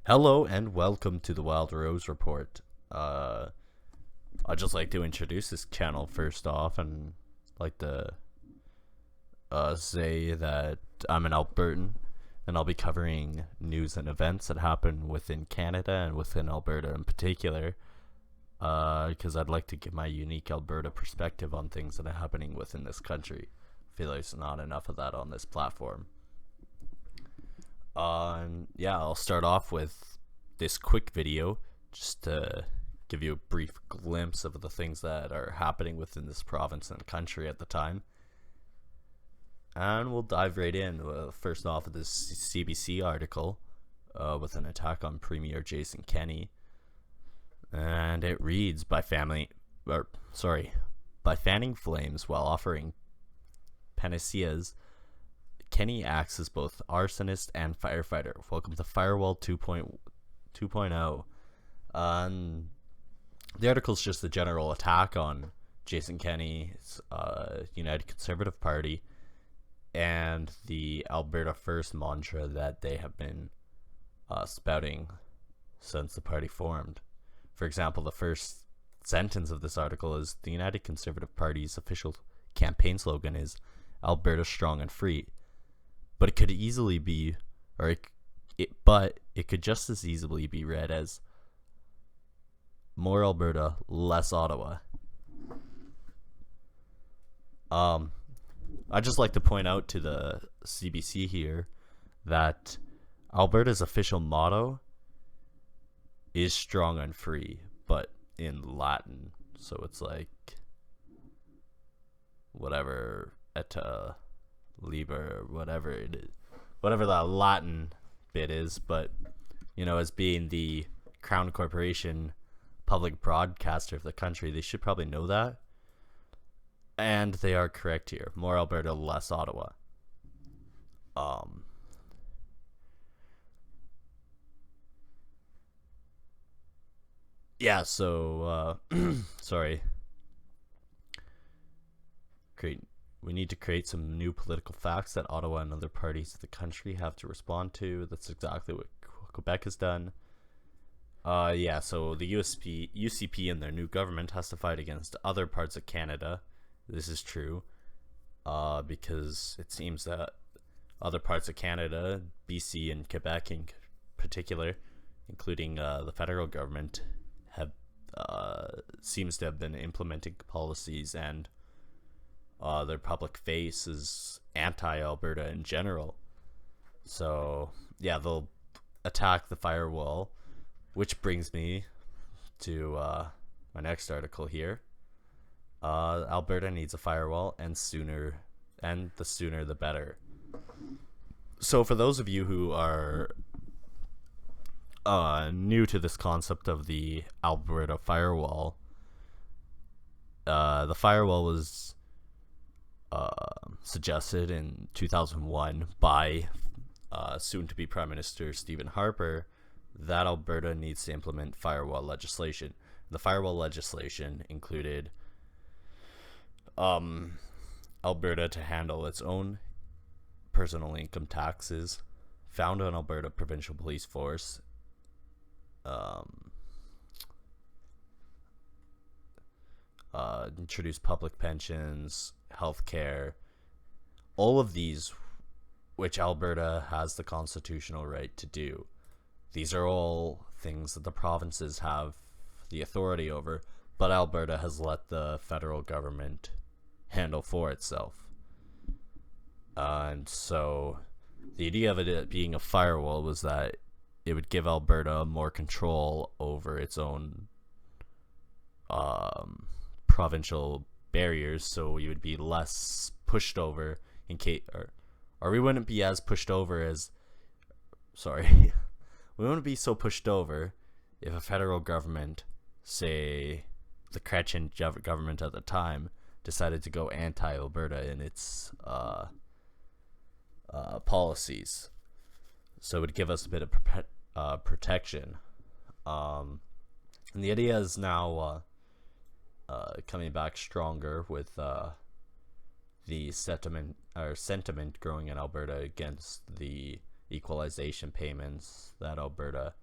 Hello and welcome to the Wildrose Report. I'd just like to introduce this channel first off, and like to say that I'm an Albertan, and I'll be covering news and events that happen within Canada and within Alberta in particular, because I'd like to give my unique Alberta perspective on things that are happening within this country. I feel like there's not enough of that on this platform. Yeah, I'll start off with this quick video just to give you a brief glimpse of the things that are happening within this province and country at the time. And we'll dive right in. First off, with this CBC article with an attack on Premier Jason Kenney. And it reads, by fanning flames while offering panaceas, Kenney acts as both arsonist and firefighter. Welcome to Firewall 2.0. The article is just a general attack on Jason Kenney's United Conservative Party and the Alberta First mantra that they have been spouting since the party formed. For example, the first sentence of this article is, the United Conservative Party's official campaign slogan is Alberta Strong and Free. But it could easily be, it could just as easily be read as more Alberta, less Ottawa. I'd just like to point out to the CBC here that Alberta's official motto is strong and free, but in Latin. So it's like whatever et liber, whatever it is, whatever that Latin bit is. But as being the Crown Corporation public broadcaster of the country, they should probably know that, and they are correct here. More Alberta, less Ottawa. Yeah, so sorry. We need to create some new political facts that Ottawa and other parties of the country have to respond to. That's exactly what Quebec has done. Yeah, so the UCP and their new government has to fight against other parts of Canada. This is true, because it seems that other parts of Canada, BC and Quebec in particular, including the federal government, have seems to have been implementing policies, and their public face is anti-Alberta in general. So yeah, they'll attack the firewall, which brings me to my next article here. Alberta needs a firewall, and the sooner the better. So for those of you who are new to this concept of the Alberta firewall, the firewall was suggested in 2001 by soon-to-be Prime Minister Stephen Harper, that Alberta needs to implement firewall legislation. The firewall legislation included Alberta to handle its own personal income taxes, found an Alberta Provincial Police Force, introduce public pensions, healthcare, all of these which Alberta has the constitutional right to do. These are all things that the provinces have the authority over, but Alberta has let the federal government handle for itself. And so the idea of it being a firewall was that it would give Alberta more control over its own provincial barriers, so you would be less pushed over in case, or we wouldn't be as pushed over as, sorry, we wouldn't be so pushed over if a federal government, say the Chrétien government at the time, decided to go anti-Alberta in its policies. So it would give us a bit of protection. And the idea is now coming back stronger with the sentiment growing in Alberta against the equalization payments that Alberta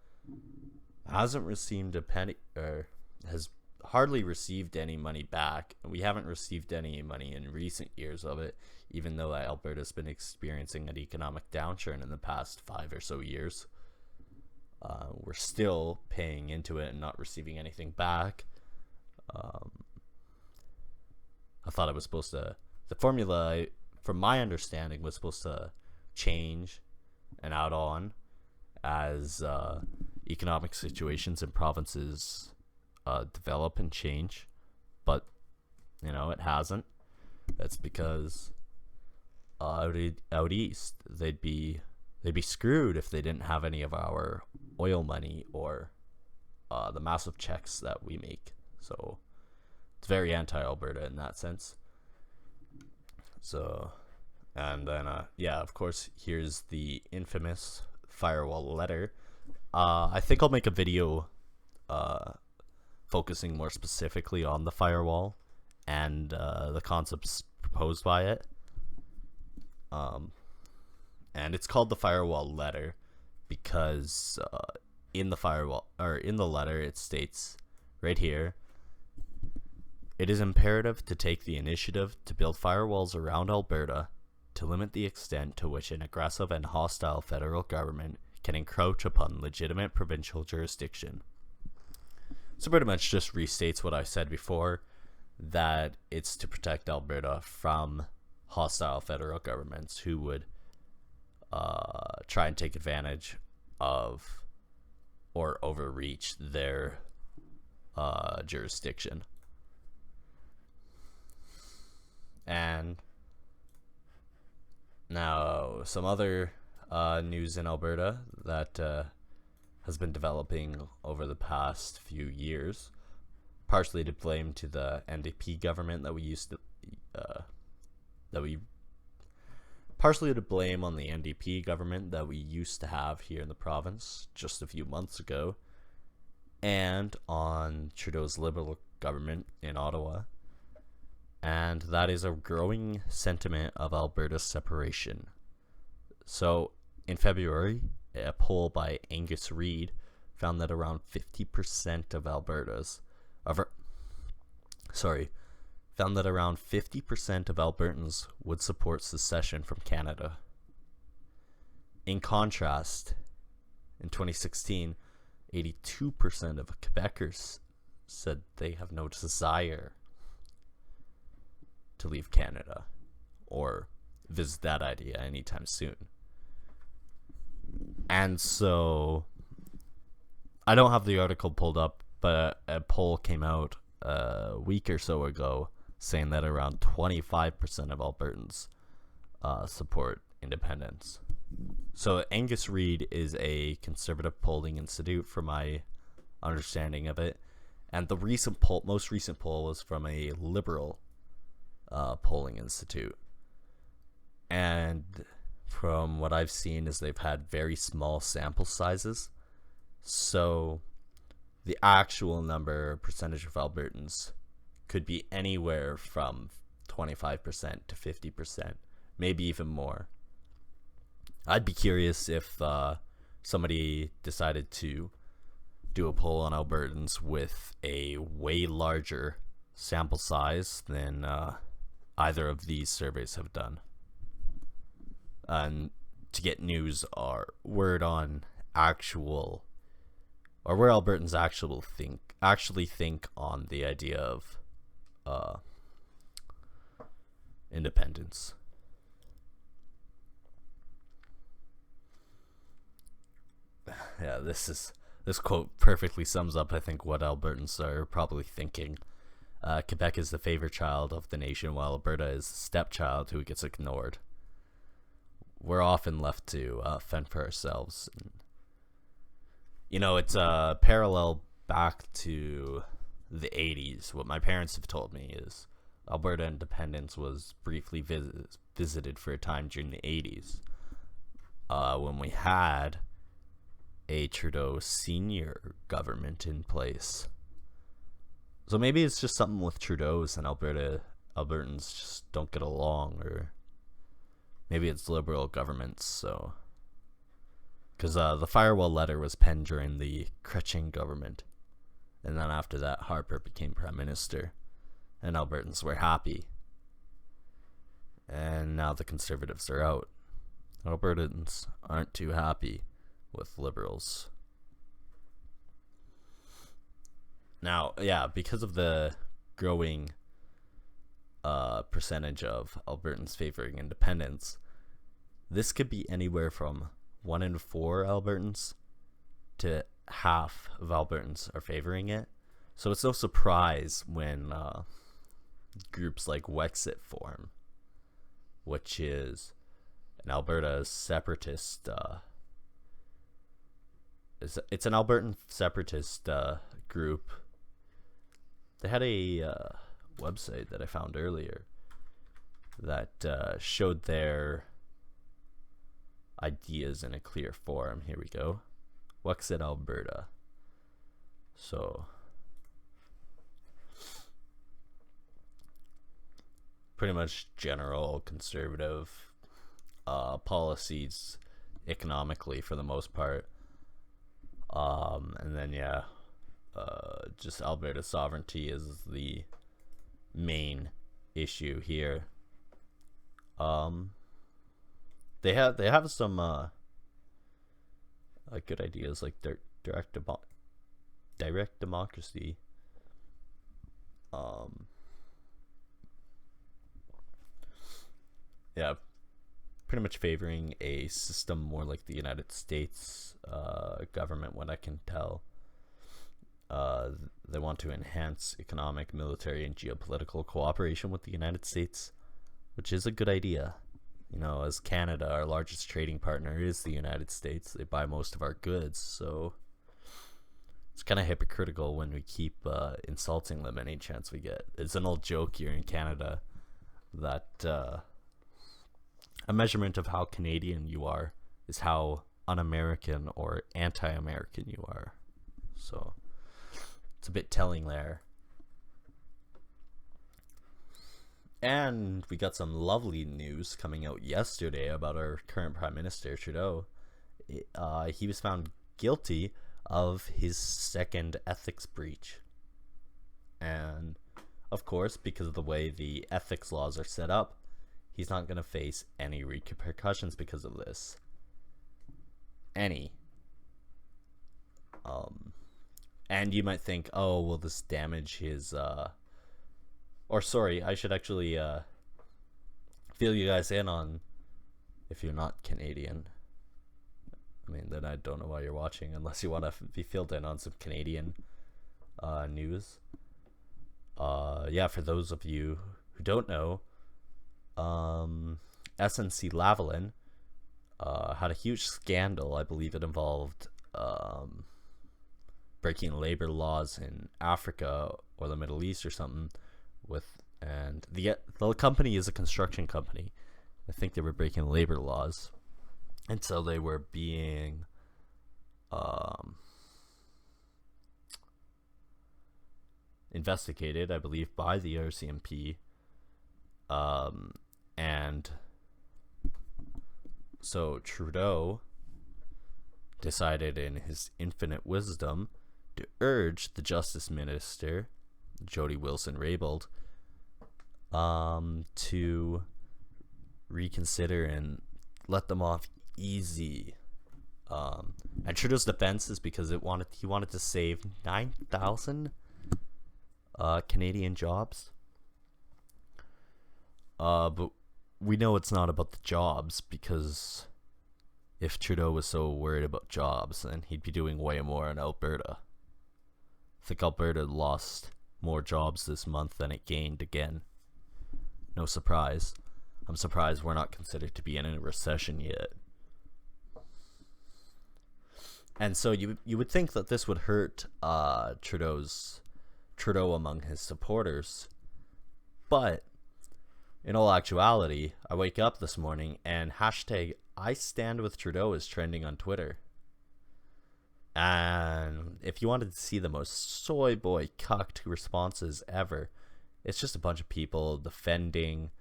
hasn't received a penny, or has hardly received any money back. We haven't received any money in recent years of it, even though Alberta's been experiencing an economic downturn in the past 5 or so years. We're still paying into it and not receiving anything back. I thought it was supposed to, the formula, from my understanding, was supposed to change and add on as economic situations in provinces develop and change, but it hasn't. That's because out east they'd be screwed if they didn't have any of our oil money or the massive checks that we make. So it's very anti-Alberta in that sense. So, and then of course, here's the infamous firewall letter. I think I'll make a video focusing more specifically on the firewall and the concepts proposed by it. And it's called the firewall letter because in the letter it states right here, it is imperative to take the initiative to build firewalls around Alberta to limit the extent to which an aggressive and hostile federal government can encroach upon legitimate provincial jurisdiction. So pretty much just restates what I said before, that it's to protect Alberta from hostile federal governments who would try and take advantage of or overreach their jurisdiction. And now some other news in Alberta that has been developing over the past few years, partially to blame to the NDP government that we used to partially to blame on the NDP government that we used to have here in the province just a few months ago, and on Trudeau's Liberal government in Ottawa. And that is a growing sentiment of Alberta's separation. So in February, a poll by Angus Reid found that around 50% of Albertans would support secession from Canada. In contrast, in 2016, 82% of Quebecers said they have no desire to leave Canada or visit that idea anytime soon. And so I don't have the article pulled up, but a poll came out a week or so ago saying that around 25% of Albertans support independence. So Angus Reid is a conservative polling institute, from my understanding of it, and the most recent poll was from a liberal polling institute. And from what I've seen is they've had very small sample sizes, so the actual percentage of Albertans could be anywhere from 25% to 50%, maybe even more. I'd be curious if somebody decided to do a poll on Albertans with a way larger sample size than either of these surveys have done, and to get news or word on actual, or where Albertans actually think on the idea of independence. Yeah, this quote perfectly sums up, I think, what Albertans are probably thinking. Quebec is the favorite child of the nation, while Alberta is the stepchild who gets ignored. We're often left to fend for ourselves. It's a parallel back to the 80s. What my parents have told me is Alberta independence was briefly visited for a time during the 80s, when we had a Trudeau senior government in place. So maybe it's just something with Trudeau's and Albertans just don't get along, or maybe it's liberal governments. So, because the firewall letter was penned during the Chrétien government, and then after that Harper became prime minister, and Albertans were happy. And now the Conservatives are out. Albertans aren't too happy with Liberals. Now, yeah, because of the growing percentage of Albertans favoring independence, this could be anywhere from 1 in 4 Albertans to half of Albertans are favoring it. So it's no surprise when groups like Wexit form, which is an Alberta separatist. It's an Albertan separatist group. They had a website that I found earlier that showed their ideas in a clear form. Here we go. Wexit Alberta. So pretty much general conservative policies economically for the most part. And then just Alberta sovereignty is the main issue here. They have some good ideas like direct democracy. Yeah, pretty much favoring a system more like the United States government, what I can tell. They want to enhance economic, military, and geopolitical cooperation with the United States, which is a good idea. You know, as Canada, our largest trading partner is the United States. They buy most of our goods, so it's kind of hypocritical when we keep insulting them any chance we get. It's an old joke here in Canada that a measurement of how Canadian you are is how un-American or anti-American you are. So it's a bit telling there. And we got some lovely news coming out yesterday about our current Prime Minister, Trudeau. He was found guilty of his second ethics breach. And, of course, because of the way the ethics laws are set up, he's not going to face any repercussions because of this. Any. And you might think, oh, will this damage his... Or sorry, I should actually fill you guys in on, if you're not Canadian. I mean, then I don't know why you're watching unless you want to be filled in on some Canadian news. Yeah, for those of you who don't know, SNC Lavalin had a huge scandal. I believe it involved breaking labor laws in Africa or the Middle East or something. And the company is a construction company. I think they were breaking labor laws, and so they were being investigated, I believe, by the RCMP. And so Trudeau decided in his infinite wisdom to urge the Justice Minister, Jody Wilson-Raybould, to reconsider and let them off easy. And Trudeau's defense is because he wanted to save 9,000 Canadian jobs. But we know it's not about the jobs, because if Trudeau was so worried about jobs, then he'd be doing way more in Alberta. I think Alberta lost more jobs this month than it gained again. No surprise. I'm surprised we're not considered to be in a recession yet. And so you would think that this would hurt Trudeau among his supporters. But in all actuality, I wake up this morning and hashtag I stand with Trudeau is trending on Twitter. And if you wanted to see the most soy boy cucked responses ever, it's just a bunch of people defending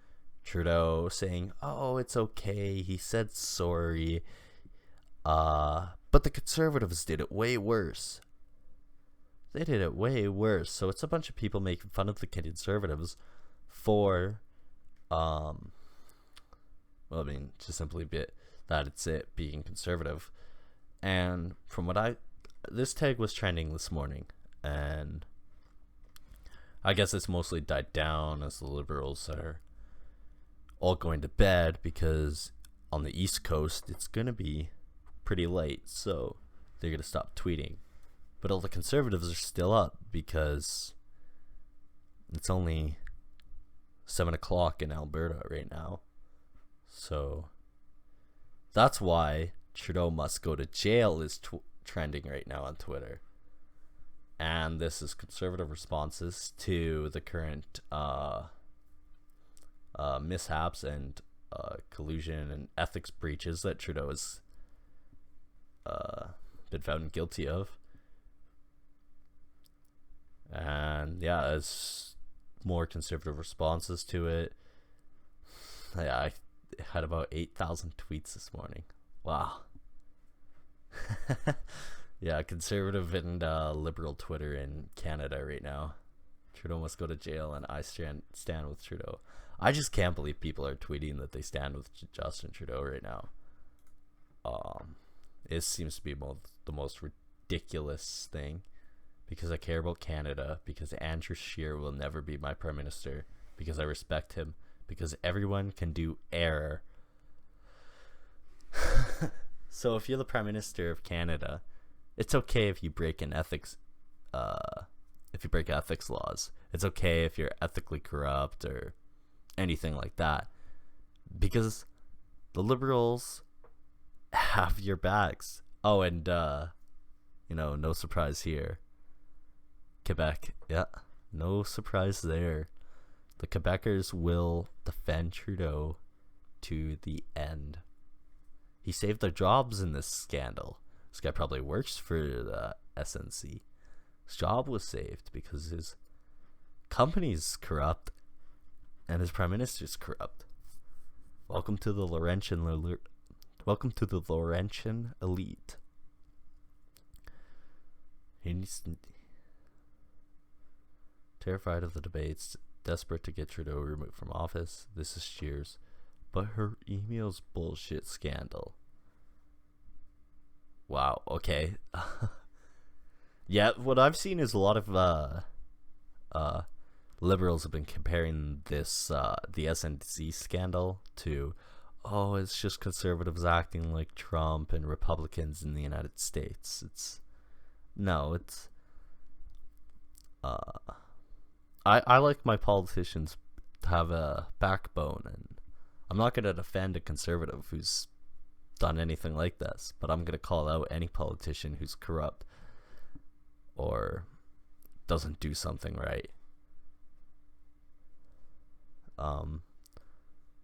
Trudeau, saying, oh, it's okay, he said sorry. But the Conservatives did it way worse. They did it way worse. So it's a bunch of people making fun of the Conservatives for, well, I mean, just simply being conservative. And from what this tag was trending this morning, and I guess it's mostly died down as the Liberals are all going to bed, because on the East Coast it's going to be pretty late, so they're going to stop tweeting. But all the Conservatives are still up because it's only 7 o'clock in Alberta right now. So that's why Trudeau must go to jail is trending right now on Twitter. And this is Conservative responses to the current mishaps and collusion and ethics breaches that Trudeau has been found guilty of. And yeah, as more Conservative responses to it. Yeah, I had about 8,000 tweets this morning. Wow. Yeah, Conservative and Liberal Twitter in Canada right now. Trudeau must go to jail, and I stand with Trudeau. I just can't believe people are tweeting that they stand with Justin Trudeau right now. It seems to be the most ridiculous thing, because I care about Canada, because Andrew Scheer will never be my prime minister, because I respect him, because everyone can do error. So if you're the prime minister of Canada, it's okay if you break ethics laws. It's okay if you're ethically corrupt or anything like that, because the Liberals have your backs. Oh, and no surprise here, Quebec. Yeah, no surprise there. The Quebecers will defend Trudeau to the end. He saved their jobs in this scandal. This guy probably works for the SNC. His job was saved because his company's corrupt and his prime minister's corrupt. Welcome to the Laurentian elite. He's terrified of the debates, desperate to get Trudeau removed from office. This is Shears. But her email's bullshit scandal. Wow, okay. Yeah, what I've seen is a lot of Liberals have been comparing this the SNC scandal to, oh, it's just Conservatives acting like Trump and Republicans in the United States. I like my politicians to have a backbone, and I'm not going to defend a conservative who's done anything like this, but I'm going to call out any politician who's corrupt or doesn't do something right.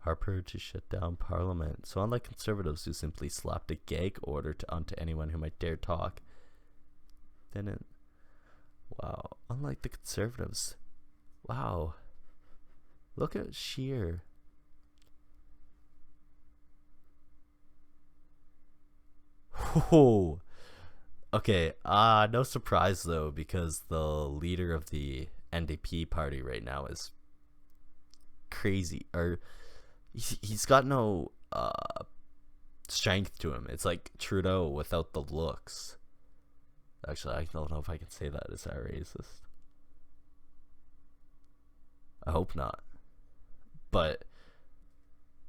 Harper to shut down Parliament. So unlike Conservatives who simply slapped a gag order onto anyone who might dare talk, wow, unlike the Conservatives, wow, look at Scheer. Whoa. Okay, no surprise though, because the leader of the NDP party right now is crazy, or he's got no strength to him. It's like Trudeau without the looks. Actually, I don't know if I can say that. Is that racist? I hope not. But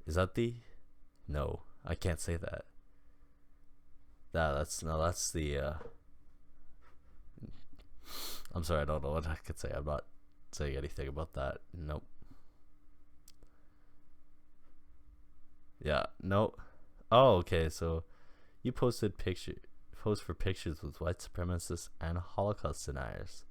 is that no, I can't say that. That's the I'm sorry, I don't know what I could say. I'm not saying anything about that. Nope. Yeah, no. Oh, okay, so you post for pictures with white supremacists and Holocaust deniers.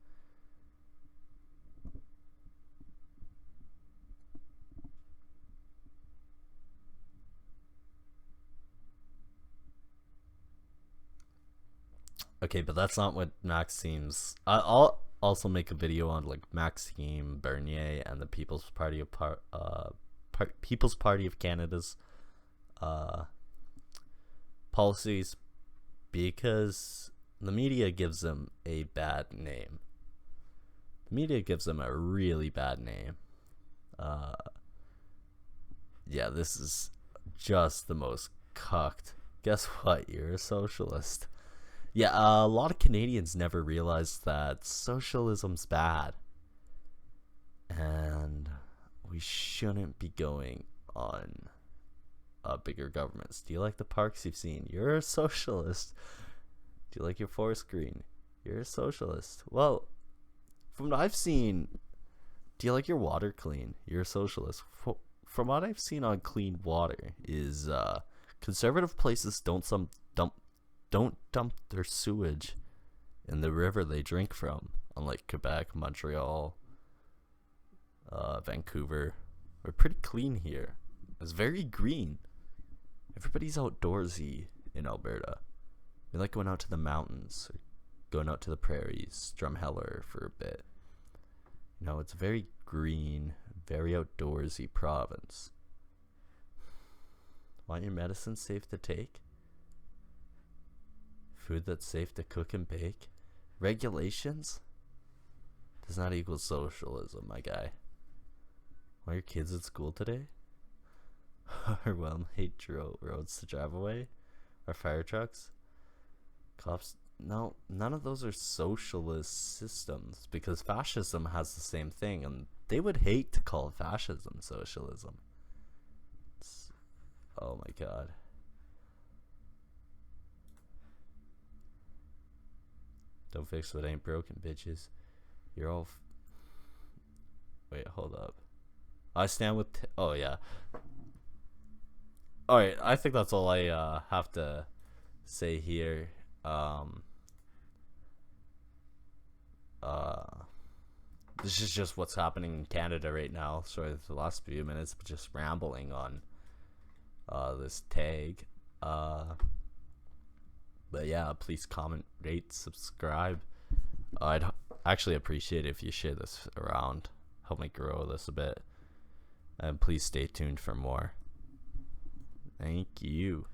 Okay, but that's not what Maxime's. I'll also make a video on like Maxime Bernier and the People's Party of People's Party of Canada's policies. Because the media gives them a bad name. The media gives them a really bad name. Yeah, this is just the most cucked. Guess what? You're a socialist. Yeah, a lot of Canadians never realized that socialism's bad. And we shouldn't be going on bigger governments. Do you like the parks you've seen? You're a socialist. Do you like your forest green? You're a socialist. Well, from what I've seen, do you like your water clean? You're a socialist. From what I've seen on clean water is conservative places don't dump their sewage in the river they drink from, unlike Quebec, Montreal, Vancouver. We're pretty clean here. It's very green. Everybody's outdoorsy in Alberta. We like going out to the mountains, or going out to the prairies, Drumheller for a bit. You know, it's a very green, very outdoorsy province. Want your medicine safe to take? Food that's safe to cook and bake? Regulations does not equal socialism, my guy. Want your kids at school today? Overwhelmed hate roads to drive away? Or fire trucks? Cops? No, none of those are socialist systems, because fascism has the same thing, and they would hate to call fascism socialism. Oh my god. Don't fix what ain't broken, bitches. You're all wait, hold up. I stand with oh yeah. Alright, I think that's all I have to say here. This is just what's happening in Canada right now. Sorry for the last few minutes, but just rambling on this tag. But yeah, please comment, rate, subscribe. I'd actually appreciate it if you share this around. Help me grow this a bit. And please stay tuned for more. Thank you.